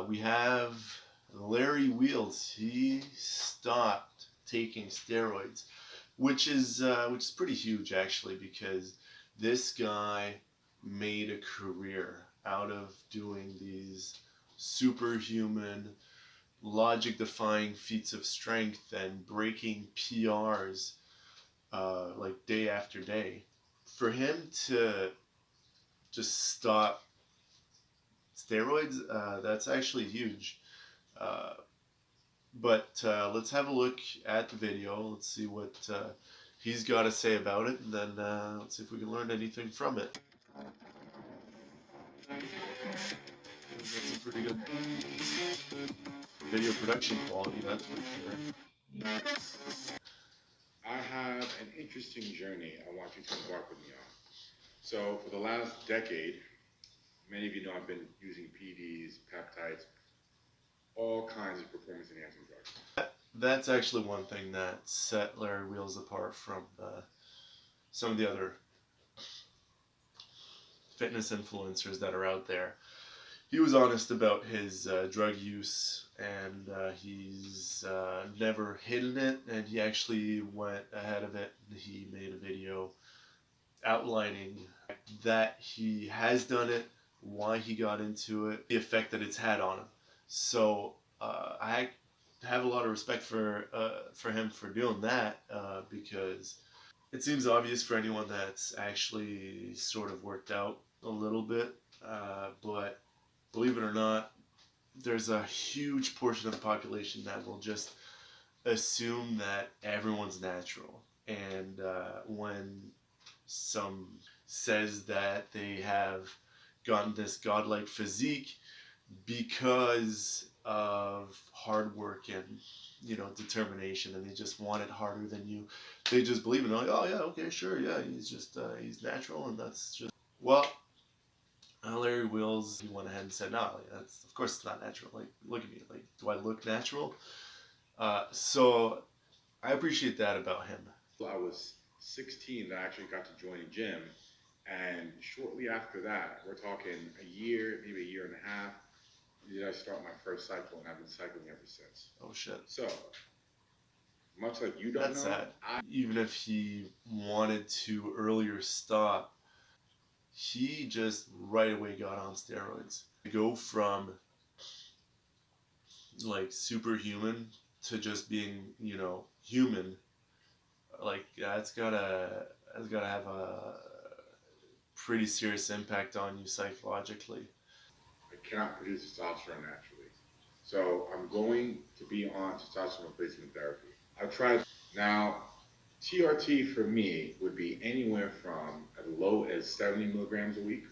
We have Larry Wheels. He stopped taking steroids, which is pretty huge actually, because this guy made a career out of doing these superhuman, logic-defying feats of strength and breaking PRs like day after day. For him to just stop steroids, that's actually huge. Uh, but let's have a look at the video. Let's see what he's got to say about it, and then let's see if we can learn anything from it. That's a pretty good video production quality, that's for sure. I have an interesting journey I want you to embark with me on. So for the last decade, many of you know I've been using PDs, peptides, all kinds of performance enhancing drugs. That's actually one thing that set Larry Wheels apart from some of the other fitness influencers that are out there. He was honest about his drug use, and he's never hidden it, and he actually went ahead of it. He made a video outlining that he has done it, why he got into it, the effect that it's had on him. So I have a lot of respect for him for doing that, because it seems obvious for anyone that's actually sort of worked out a little bit, but believe it or not, there's a huge portion of the population that will just assume that everyone's natural. And when some says that they have gotten this godlike physique because of hard work and determination, and they just want it harder than you, they just believe in it. Like, oh yeah, okay, sure, yeah, he's natural, and that's just, well, Larry Wheels, he went ahead and said, no, like, that's, of course it's not natural. Like, look at me. Like, do I look natural? So I appreciate that about him. I was 16 that I actually got to join a gym, and shortly after that, we're talking a year, maybe a year and a half, did I start my first cycle, and I've been cycling ever since. Oh shit. So, much like you don't That's know, sad. Even if he wanted to earlier stop, he just right away got on steroids. Go from like superhuman to just being, human. Like that's gotta have a pretty serious impact on you psychologically. I cannot produce testosterone naturally. So I'm going to be on testosterone replacement therapy. I've tried. Now, TRT for me would be anywhere from as low as 70 milligrams a week.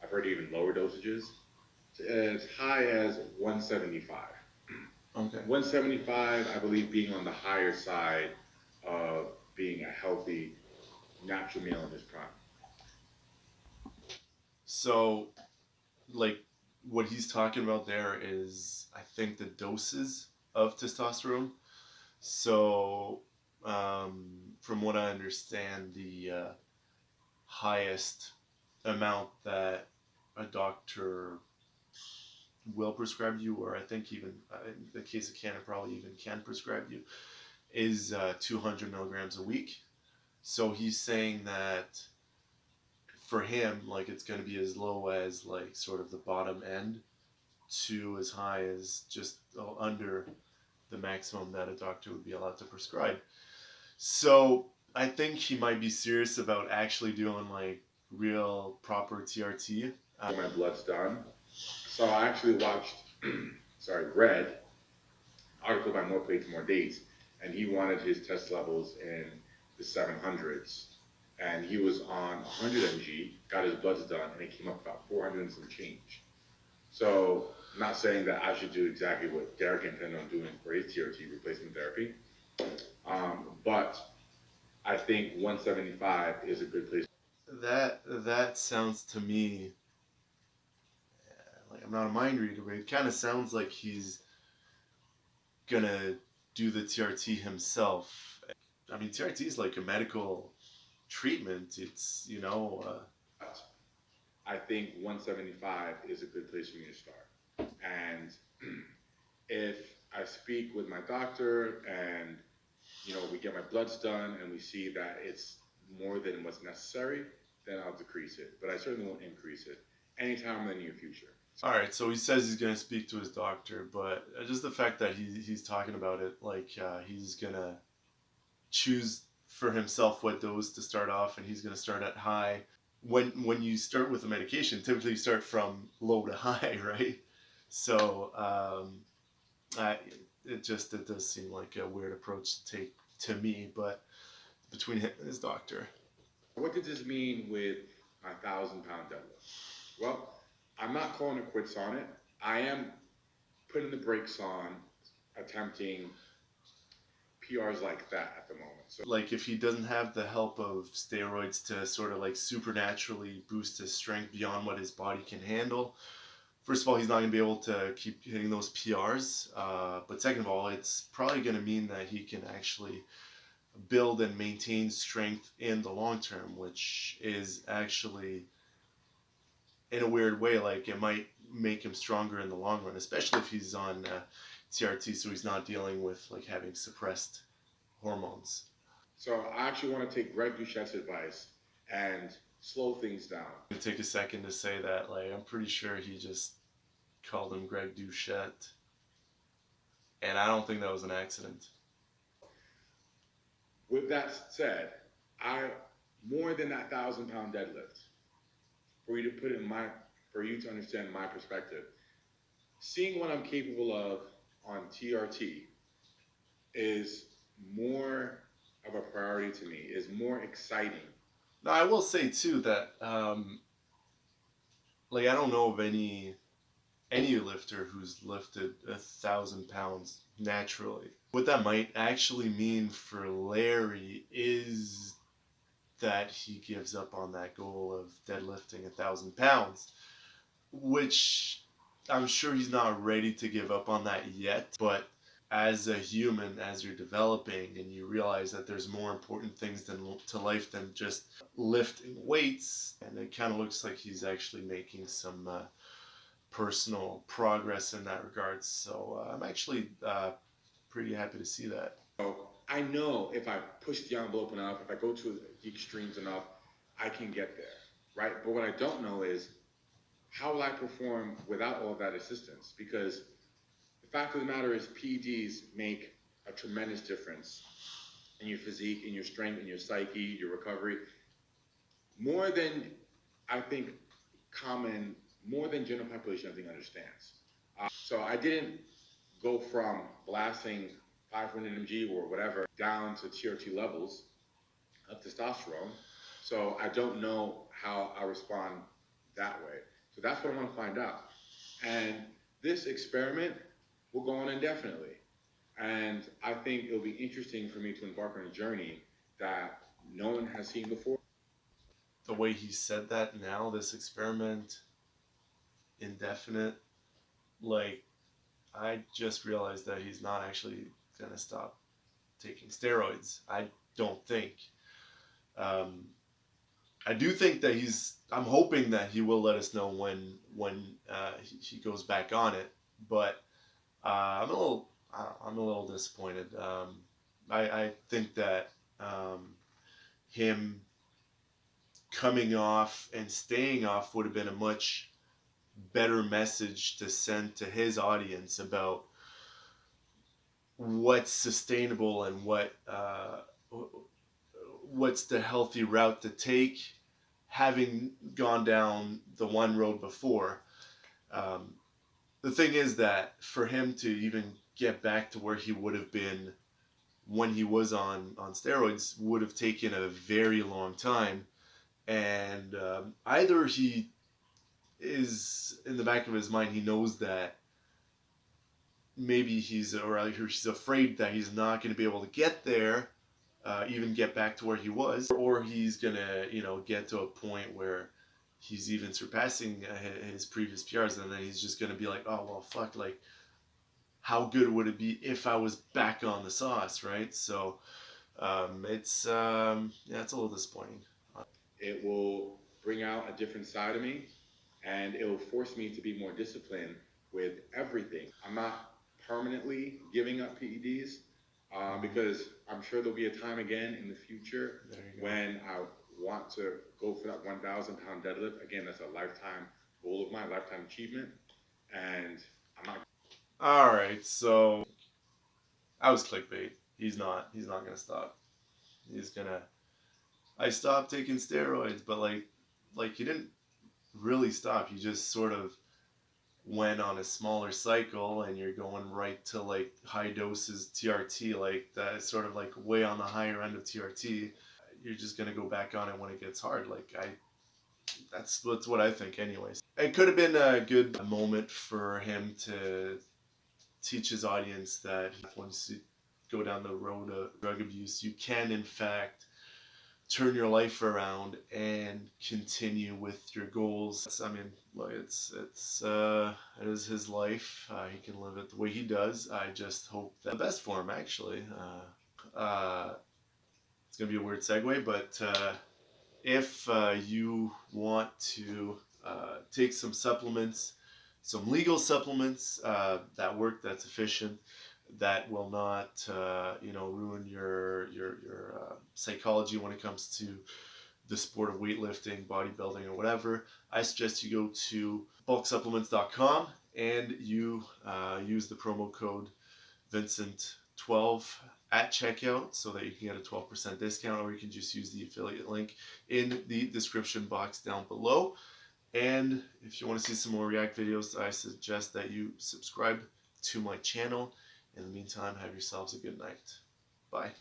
I've heard even lower dosages, to as high as 175. Okay. 175, I believe, being on the higher side of being a healthy, natural male in his prime. So, like, what he's talking about there is, I think, the doses of testosterone. So, from what I understand, the highest amount that a doctor will prescribe you, or I think even in the case of Canada, probably even can prescribe you, is 200 milligrams a week. So he's saying that for him, like, it's going to be as low as like sort of the bottom end to as high as just under the maximum that a doctor would be allowed to prescribe. So I think he might be serious about actually doing like real proper TRT. My blood's done. So I actually watched, read an article by More Plates, More Dates, and he wanted his test levels in the 700s. And he was on 100 mg, got his bloods done, and it came up about 400 and some change. So I'm not saying that I should do exactly what Derek intended on doing for his TRT replacement therapy, but I think 175 is a good place. That sounds to me like, I'm not a mind reader, but it kind of sounds like he's gonna do the TRT himself. I mean, TRT is like a medical treatment. It's I think 175 is a good place for me to start. if I speak with my doctor and we get my bloods done and we see that it's more than what's necessary, then I'll decrease it. But I certainly won't increase it anytime in the near future. All right, so he says he's going to speak to his doctor, but just the fact that he's talking about it, like he's going to choose for himself what dose to start off, and he's going to start at high. When you start with a medication, typically you start from low to high, right? So it does seem like a weird approach to take to me, but between him and his doctor. What does this mean with my 1,000-pound deadlift? Well, I'm not calling it quits on it. I am putting the brakes on attempting PRs like that at the moment. So, like if he doesn't have the help of steroids to sort of like supernaturally boost his strength beyond what his body can handle, first of all, he's not going to be able to keep hitting those PRs. But second of all, it's probably going to mean that he can actually build and maintain strength in the long term, which is actually, in a weird way, like it might make him stronger in the long run, especially if he's on TRT, so he's not dealing with like having suppressed hormones. So I actually want to take Greg Duchette's advice and slow things down. To take a second to say that, like, I'm pretty sure he just called him Greg Duchette, and I don't think that was an accident. With that said, more than that 1,000-pound deadlift, for you to understand my perspective, seeing what I'm capable of on TRT is more of a priority to me, is more exciting. Now, I will say too that, like, I don't know of any lifter who's lifted 1,000 pounds naturally. What that might actually mean for Larry is that he gives up on that goal of deadlifting 1,000 pounds, which I'm sure he's not ready to give up on that yet. But as a human, as you're developing and you realize that there's more important things to life than just lifting weights, and it kind of looks like he's actually making some personal progress in that regard. So I'm actually pretty happy to see that. So I know if I push the envelope enough, if I go to the extremes enough, I can get there, right? But what I don't know is how will I perform without all of that assistance? Because the fact of the matter is PEDs make a tremendous difference in your physique, in your strength, in your psyche, your recovery, more than I think more than general population I think understands. So I didn't go from blasting 500 mg or whatever down to TRT levels of testosterone. So I don't know how I respond that way. So that's what I want to find out. And this experiment will go on indefinitely. And I think it'll be interesting for me to embark on a journey that no one has seen before. The way he said that now, this experiment, indefinite, like, I just realized that he's not actually going to stop taking steroids. I don't think. I do think that I'm hoping that he will let us know when he goes back on it, but I'm a little disappointed. I think that him coming off and staying off would have been a much better message to send to his audience about what's sustainable and what's the healthy route to take, having gone down the one road before. The thing is that for him to even get back to where he would have been when he was on steroids would have taken a very long time. And either he is, in the back of his mind, he knows that maybe he's afraid that he's not going to be able to get there, even get back to where he was, or he's going to, get to a point where he's even surpassing his previous PRs, and then he's just going to be like, oh, well, fuck, like, how good would it be if I was back on the sauce, right? So it's a little disappointing. It will bring out a different side of me, and it will force me to be more disciplined with everything. I'm not permanently giving up PEDs, because I'm sure there'll be a time again in the future when I want to go for that 1,000-pound deadlift. Again, that's a lifetime goal of mine, lifetime achievement, and I'm not. All right, so I was clickbait. He's not. He's not gonna stop. He's gonna. I stopped taking steroids, but like he didn't really stop. He just sort of went on a smaller cycle, and you're going right to like high doses TRT, like that, sort of like way on the higher end of TRT. You're just gonna go back on it when it gets hard. That's what I think, anyways. It could have been a good moment for him to teach his audience that once you go down the road of drug abuse, you can in fact turn your life around and continue with your goals. I mean, look, it is his life. He can live it the way he does. I just hope that the best for him, actually. It's gonna be a weird segue, but if you want to take some supplements, some legal supplements that work, that's efficient, that will not ruin your psychology when it comes to the sport of weightlifting, bodybuilding, or whatever, I suggest you go to bulksupplements.com and you use the promo code Vincent12 at checkout so that you can get a 12% discount, or you can just use the affiliate link in the description box down below. And if you want to see some more React videos, I suggest that you subscribe to my channel. In the meantime, have yourselves a good night. Bye.